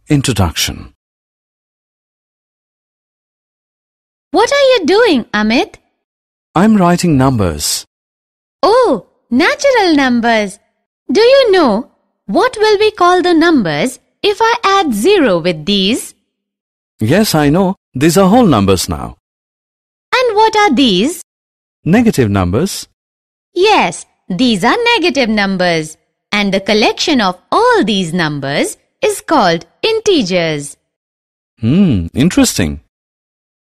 Introduction. What are you doing, Amit? I'm writing numbers. Oh, natural numbers. Do you know what will we call the numbers if I add 0 with these? Yes, I know. These are whole numbers now. And what are these? Negative numbers. Yes, these are negative numbers. And the collection of all these numbers is called integers. Interesting.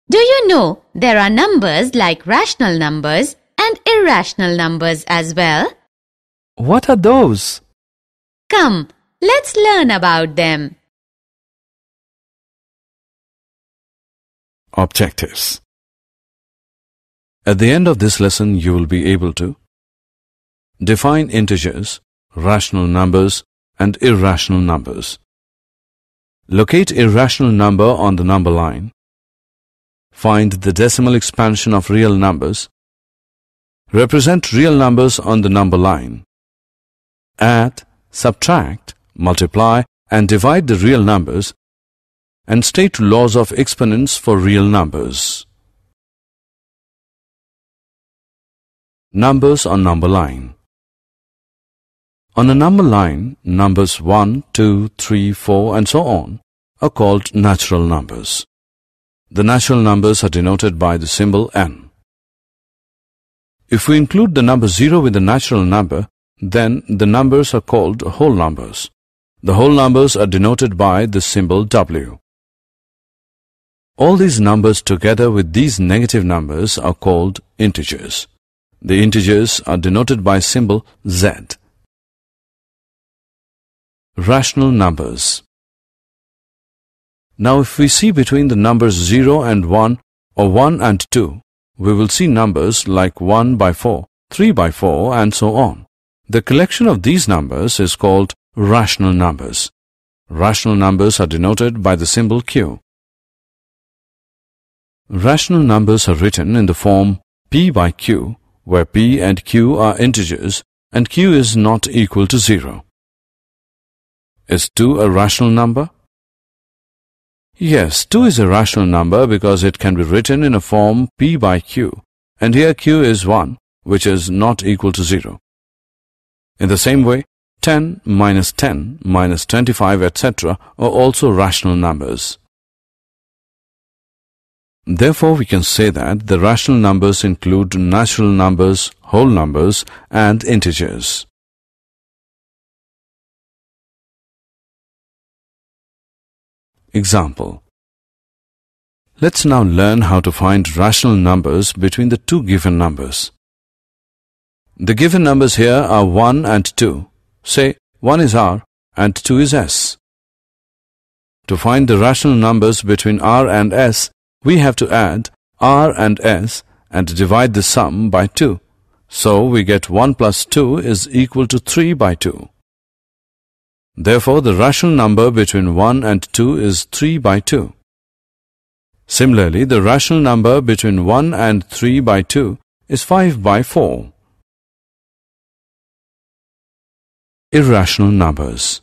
Do you know there are numbers like rational numbers and irrational numbers as well? What are those? Come, let's learn about them. Objectives. At the end of this lesson, you will be able to define integers, rational numbers, and irrational numbers. Locate irrational number on the number line. Find the decimal expansion of real numbers. Represent real numbers on the number line. Add, subtract, multiply, and divide the real numbers, and state laws of exponents for real numbers. Numbers on number line. On a number line, numbers 1, 2, 3, 4, and so on are called natural numbers. The natural numbers are denoted by the symbol n. If we include the number 0 with the natural number, then the numbers are called whole numbers. The whole numbers are denoted by the symbol w. All these numbers together with these negative numbers are called integers. The integers are denoted by symbol z. Rational numbers. Now if we see between the numbers 0 and 1 or 1 and 2, we will see numbers like 1 by 4, 3 by 4 and so on. The collection of these numbers is called rational numbers. Rational numbers are denoted by the symbol q. Rational numbers are written in the form p by q, where p and q are integers and q is not equal to 0. Is 2 a rational number? Yes, 2 is a rational number because it can be written in a form p by q, and here q is 1, which is not equal to 0. In the same way, 10 minus 25, etc. are also rational numbers. Therefore, we can say that the rational numbers include natural numbers, whole numbers, and integers. Example. Let's now learn how to find rational numbers between the two given numbers. The given numbers here are 1 and 2. Say 1 is r and 2 is s. To find the rational numbers between r and s, we have to add r and s and divide the sum by 2. So we get 1 plus 2 is equal to 3 by 2. Therefore, the rational number between 1 and 2 is 3 by 2. Similarly, the rational number between 1 and 3 by 2 is 5 by 4. Irrational numbers.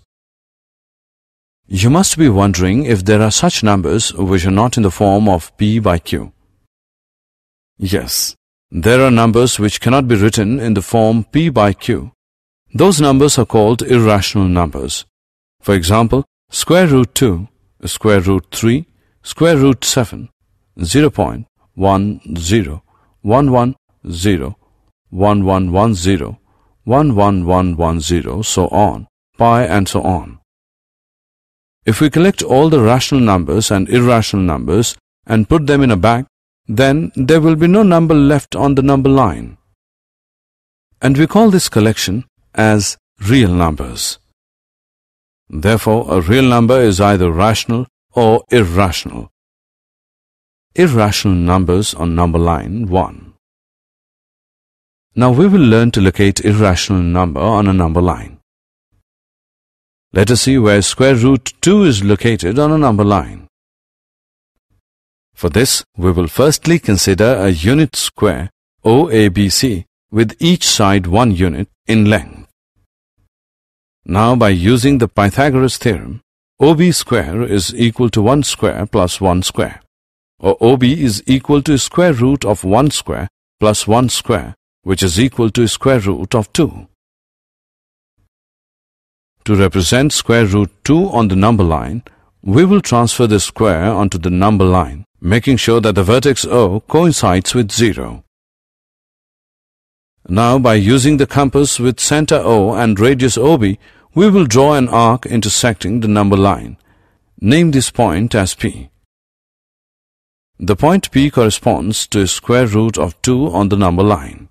You must be wondering if there are such numbers which are not in the form of p by q. Yes, there are numbers which cannot be written in the form p by q. Those numbers are called irrational numbers. For example, square root 2, square root 3, square root 7, 0.10, 1110, 1110, 11110, so on, pi and so on. If we collect all the rational numbers and irrational numbers and put them in a bag, then there will be no number left on the number line. And we call this collection as real numbers. Therefore, a real number is either rational or irrational. Irrational numbers on number line 1. Now we will learn to locate irrational number on a number line. Let us see where square root 2 is located on a number line. For this, we will firstly consider a unit square OABC with each side 1 unit in length. Now by using the Pythagoras theorem, OB square is equal to 1 square plus 1 square, or OB is equal to square root of 1 square plus 1 square, which is equal to square root of 2. To represent square root 2 on the number line, we will transfer the square onto the number line, making sure that the vertex O coincides with 0. Now, by using the compass with center O and radius OB, we will draw an arc intersecting the number line. Name this point as P. The point P corresponds to square root of 2 on the number line.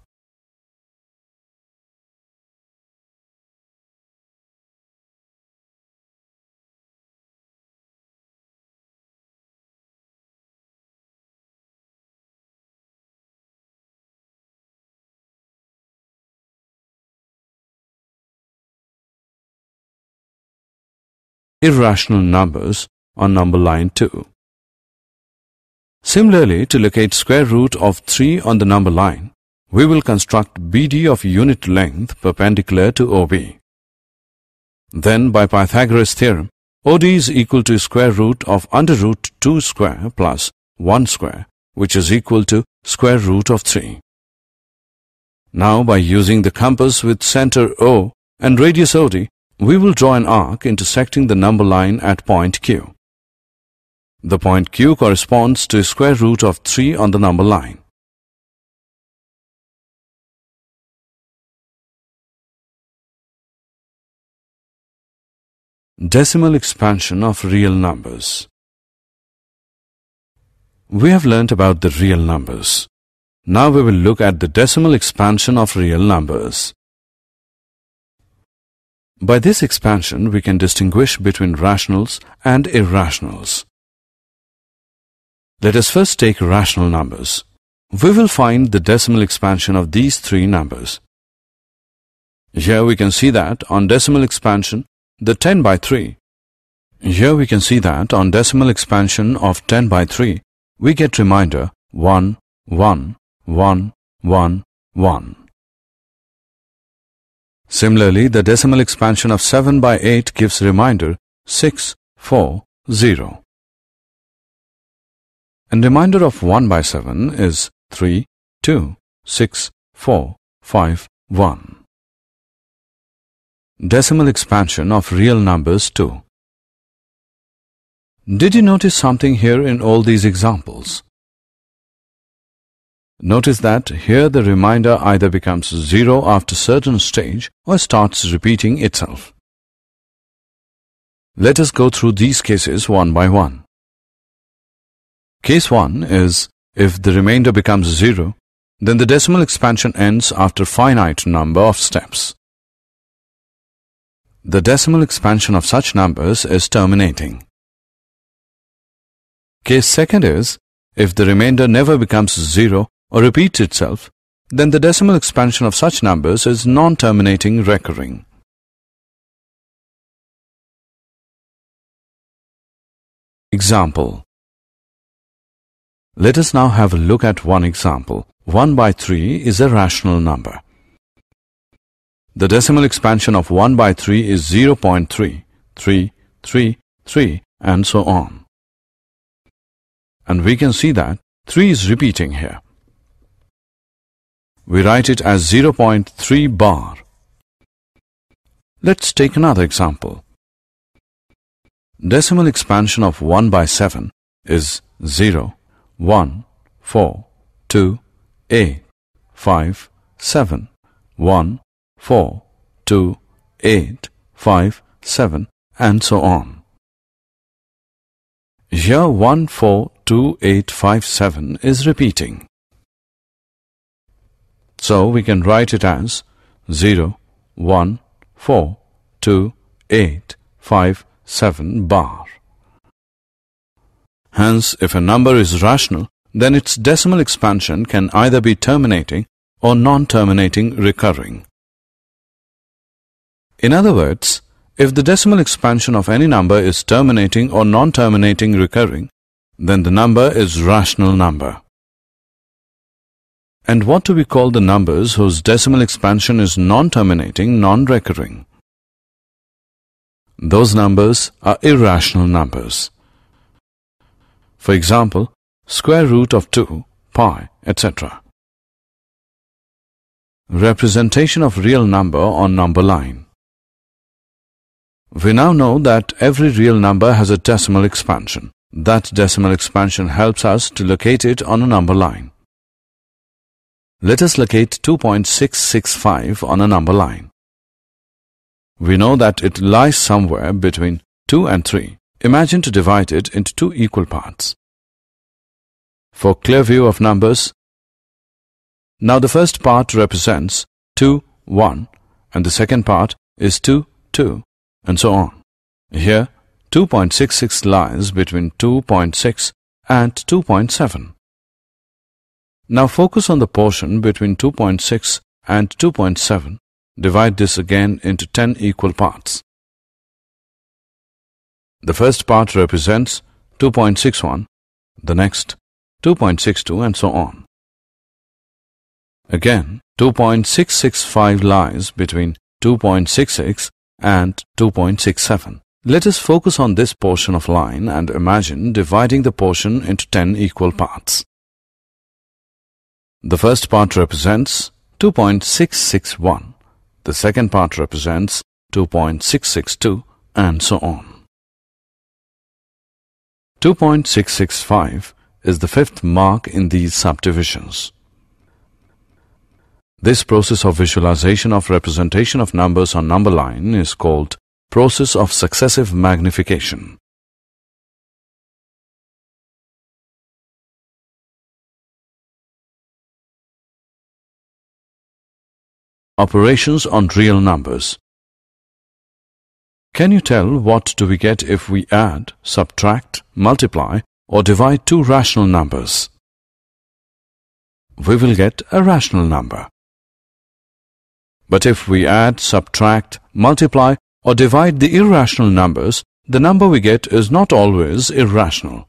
Irrational numbers on number line 2. Similarly, to locate square root of 3 on the number line, we will construct BD of unit length perpendicular to OB. Then, by Pythagoras theorem, OD is equal to square root of under root 2 square plus 1 square, which is equal to square root of 3. Now, by using the compass with center O and radius OD, we will draw an arc intersecting the number line at point Q. The point Q corresponds to square root of 3 on the number line. Decimal expansion of real numbers. We have learnt about the real numbers. Now we will look at the decimal expansion of real numbers. By this expansion, we can distinguish between rationals and irrationals. Let us first take rational numbers. We will find the decimal expansion of these three numbers. Here we can see that on decimal expansion, the 10 by 3. Here we can see that on decimal expansion of 10 by 3, we get remainder 1, 1, 1, 1, 1. Similarly, the decimal expansion of 7 by 8 gives remainder 6, 4, 0. And remainder of 1 by 7 is 3, 2, 6, 4, 5, 1. Decimal expansion of real numbers too. Did you notice something here in all these examples? Notice that here the remainder either becomes 0 after certain stage or starts repeating itself. Let us go through these cases one by one. Case 1 is if the remainder becomes 0, then the decimal expansion ends after finite number of steps. The decimal expansion of such numbers is terminating. Case 2 is if the remainder never becomes 0 or repeats itself, then the decimal expansion of such numbers is non-terminating recurring. Example. Let us now have a look at one example. 1 by 3 is a rational number. The decimal expansion of 1 by 3 is 0.3, 3, 3, 3, and so on. And we can see that 3 is repeating here. We write it as 0.3 bar. Let's take another example. Decimal expansion of 1 by 7 is 0, 1, 4, 2, 8, 5, 7, 1, 4, 2, 8, 5, 7, and so on. Here 1, 4, 2, 8, 5, 7 is repeating. So we can write it as 0, 1, 4, 2, 8, 5, 7 bar. Hence, if a number is rational, then its decimal expansion can either be terminating or non-terminating recurring. In other words, if the decimal expansion of any number is terminating or non-terminating recurring, then the number is rational number. And what do we call the numbers whose decimal expansion is non-terminating, non-recurring? those numbers are irrational numbers. For example, square root of 2, pi, etc. Representation of real number on number line. We now know that every real number has a decimal expansion. That decimal expansion helps us to locate it on a number line. Let us locate 2.665 on a number line. We know that it lies somewhere between 2 and 3. Imagine to divide it into two equal parts. For clear view of numbers, now the first part represents 2, 1, and the second part is 2, 2, and so on. Here, 2.66 lies between 2.6 and 2.7. Now focus on the portion between 2.6 and 2.7. Divide this again into 10 equal parts. The first part represents 2.61, the next 2.62, and so on. Again, 2.665 lies between 2.66 and 2.67. Let us focus on this portion of line and imagine dividing the portion into 10 equal parts. The first part represents 2.661. The second part represents 2.662, and so on. 2.665 is the fifth mark in these subdivisions. This process of visualization of representation of numbers on number line is called process of successive magnification. Operations on real numbers. Can you tell what do we get if we add, subtract, multiply, or divide two rational numbers? We will get a rational number. But if we add, subtract, multiply, or divide the irrational numbers, the number we get is not always irrational.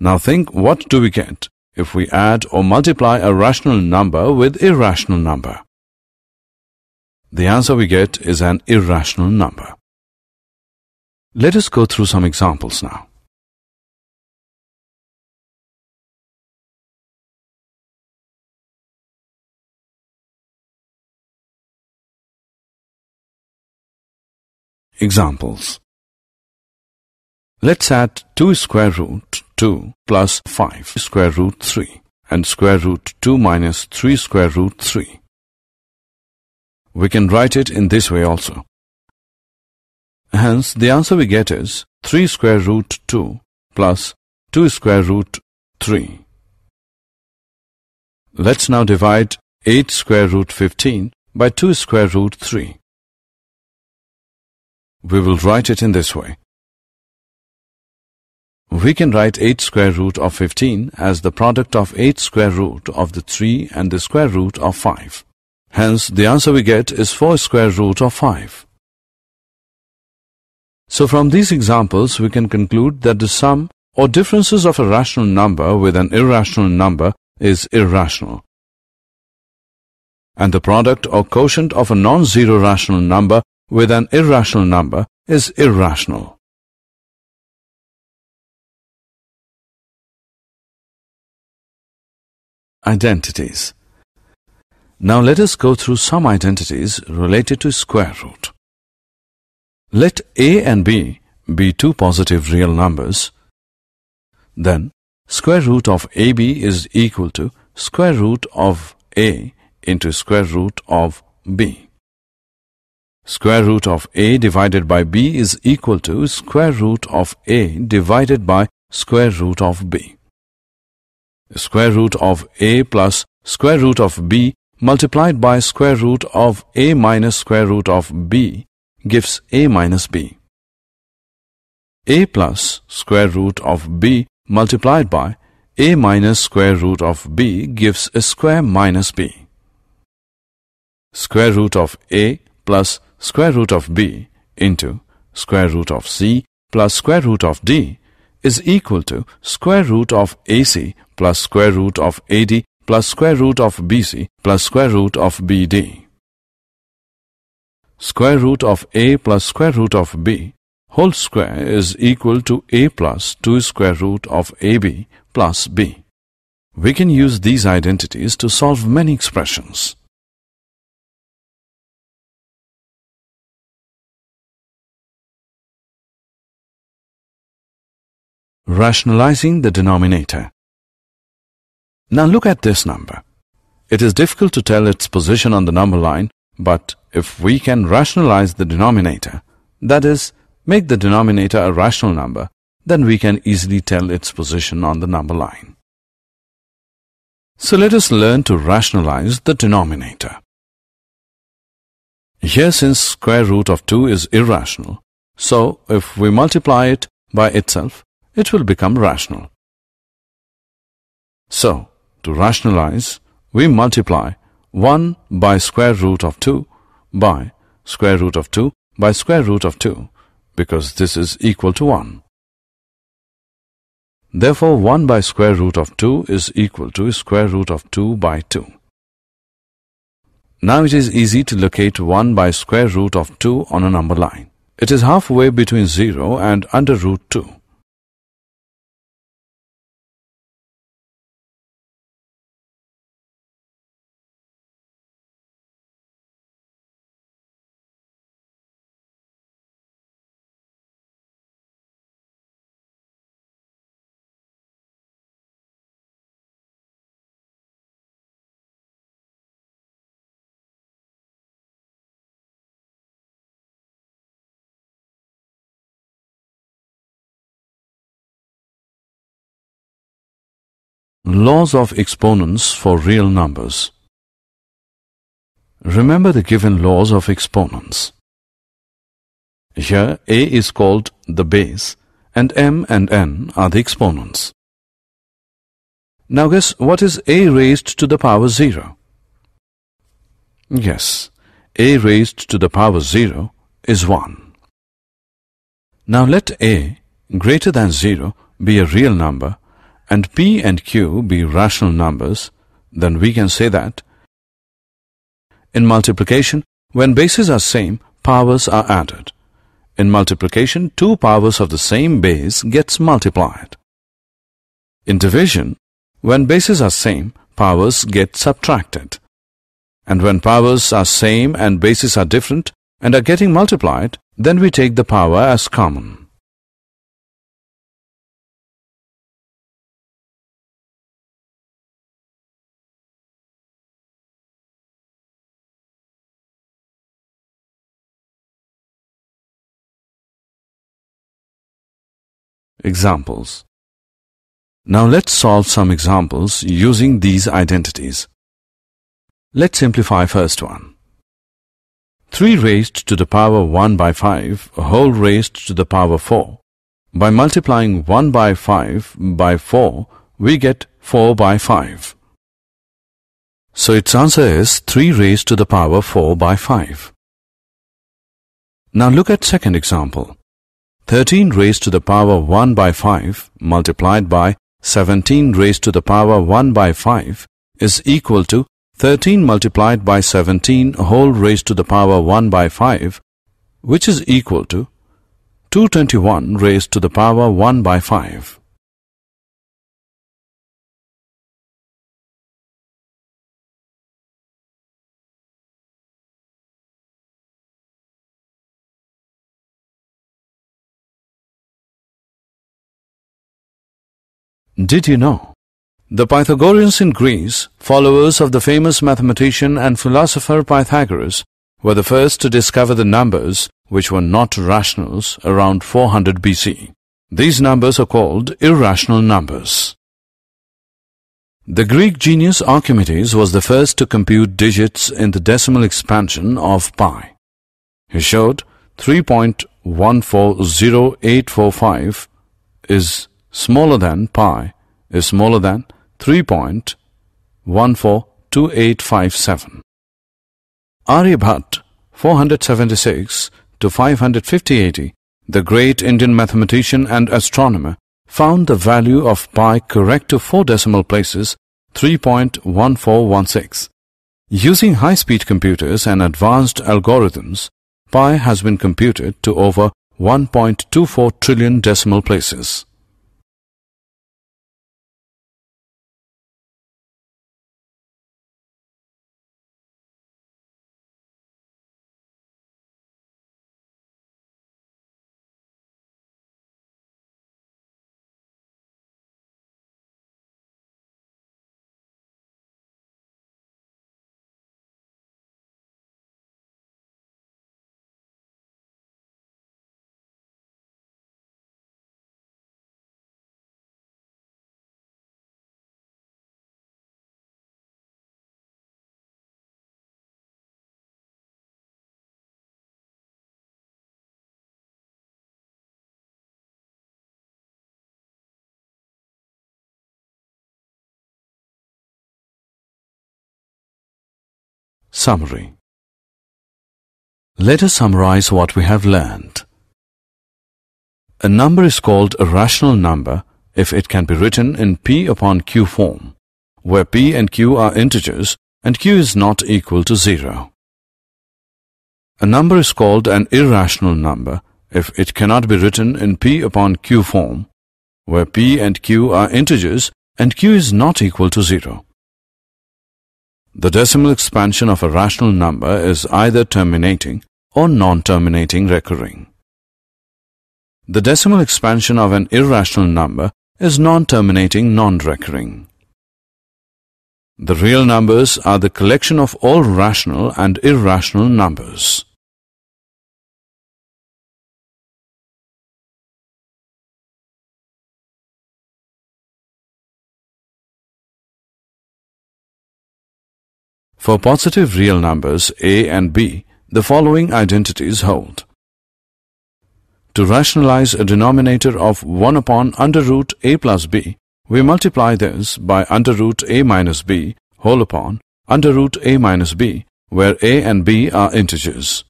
Now think, what do we get if we add or multiply a rational number with irrational number? The answer we get is an irrational number. Let us go through some examples now. Examples. Let's add 2 square root 2 plus 5 square root 3 and square root 2 minus 3 square root 3. We can write it in this way also. Hence, the answer we get is 3 square root 2 plus 2 square root 3. Let's now divide 8 square root 15 by 2 square root 3. We will write it in this way. We can write 8 square root of 15 as the product of 8 square root of the 3 and the square root of 5. Hence, the answer we get is 4 square root of 5. So from these examples, we can conclude that the sum or differences of a rational number with an irrational number is irrational, and the product or quotient of a non-zero rational number with an irrational number is irrational. Identities. Now let us go through some identities related to square root. Let a and b be two positive real numbers. Then square root of ab is equal to square root of a into square root of b. Square root of a divided by b is equal to square root of a divided by square root of b. Square root of a plus square root of b multiplied by square root of a minus square root of b gives a minus b. A plus square root of b multiplied by a minus square root of b gives a square minus b. Square root of a plus square root of b into square root of c plus square root of d is equal to square root of ac plus square root of ad plus square root of bc plus square root of bd. square root of a plus square root of b whole square is equal to a plus 2 square root of ab plus b. We can use these identities to solve many expressions. Rationalizing the denominator. Now look at this number. It is difficult to tell its position on the number line, but if we can rationalize the denominator, that is, make the denominator a rational number, then we can easily tell its position on the number line. So let us learn to rationalize the denominator. Here, since square root of 2 is irrational, so if we multiply it by itself, it will become rational. So, to rationalize, we multiply 1 by square root of 2 by square root of 2 by square root of 2, because this is equal to 1. Therefore, 1 by square root of 2 is equal to square root of 2 by 2. Now it is easy to locate 1 by square root of 2 on a number line. It is halfway between 0 and under root 2. Laws of exponents for real numbers. Remember the given laws of exponents. Here a is called the base and m and n are the exponents. Now guess what is a raised to the power 0? Yes, a raised to the power 0 is 1. Now let a greater than 0 be a real number and p and q be rational numbers, then we can say that in multiplication, when bases are same, powers are added. In multiplication, two powers of the same base gets multiplied. In division, when bases are same, powers get subtracted. And when powers are same and bases are different and are getting multiplied, then we take the power as common. Examples. Now let's solve some examples using these identities. Let's simplify first one. 3 raised to the power 1 by 5 whole raised to the power 4. By multiplying 1 by 5 by 4, we get 4 by 5. So its answer is 3 raised to the power 4 by 5. Now look at second example. 13 raised to the power 1 by 5 multiplied by 17 raised to the power 1 by 5 is equal to 13 multiplied by 17 whole raised to the power 1 by 5, which is equal to 221 raised to the power 1 by 5. Did you know? The Pythagoreans in Greece, followers of the famous mathematician and philosopher Pythagoras, were the first to discover the numbers which were not rationals around 400 BC. These numbers are called irrational numbers. The Greek genius Archimedes was the first to compute digits in the decimal expansion of pi. He showed 3.140845 is smaller than pi is smaller than 3.142857. Aryabhat, 476 to 550 AD, the great Indian mathematician and astronomer, found the value of pi correct to 4 decimal places, 3.1416. Using high-speed computers and advanced algorithms, pi has been computed to over 1.24 trillion decimal places. Summary. Let us summarize what we have learned. A number is called a rational number if it can be written in P upon Q form, where P and Q are integers and Q is not equal to 0. A number is called an irrational number if it cannot be written in P upon Q form, where P and Q are integers and Q is not equal to 0. The decimal expansion of a rational number is either terminating or non-terminating recurring. The decimal expansion of an irrational number is non-terminating non-recurring. The real numbers are the collection of all rational and irrational numbers. For positive real numbers a and b, the following identities hold. To rationalize a denominator of 1 upon under root a plus b, we multiply this by under root a minus b whole upon under root a minus b, where a and b are integers.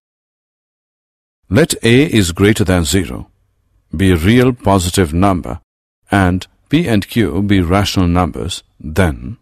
Let a is greater than 0 be a real positive number and p and q be rational numbers, then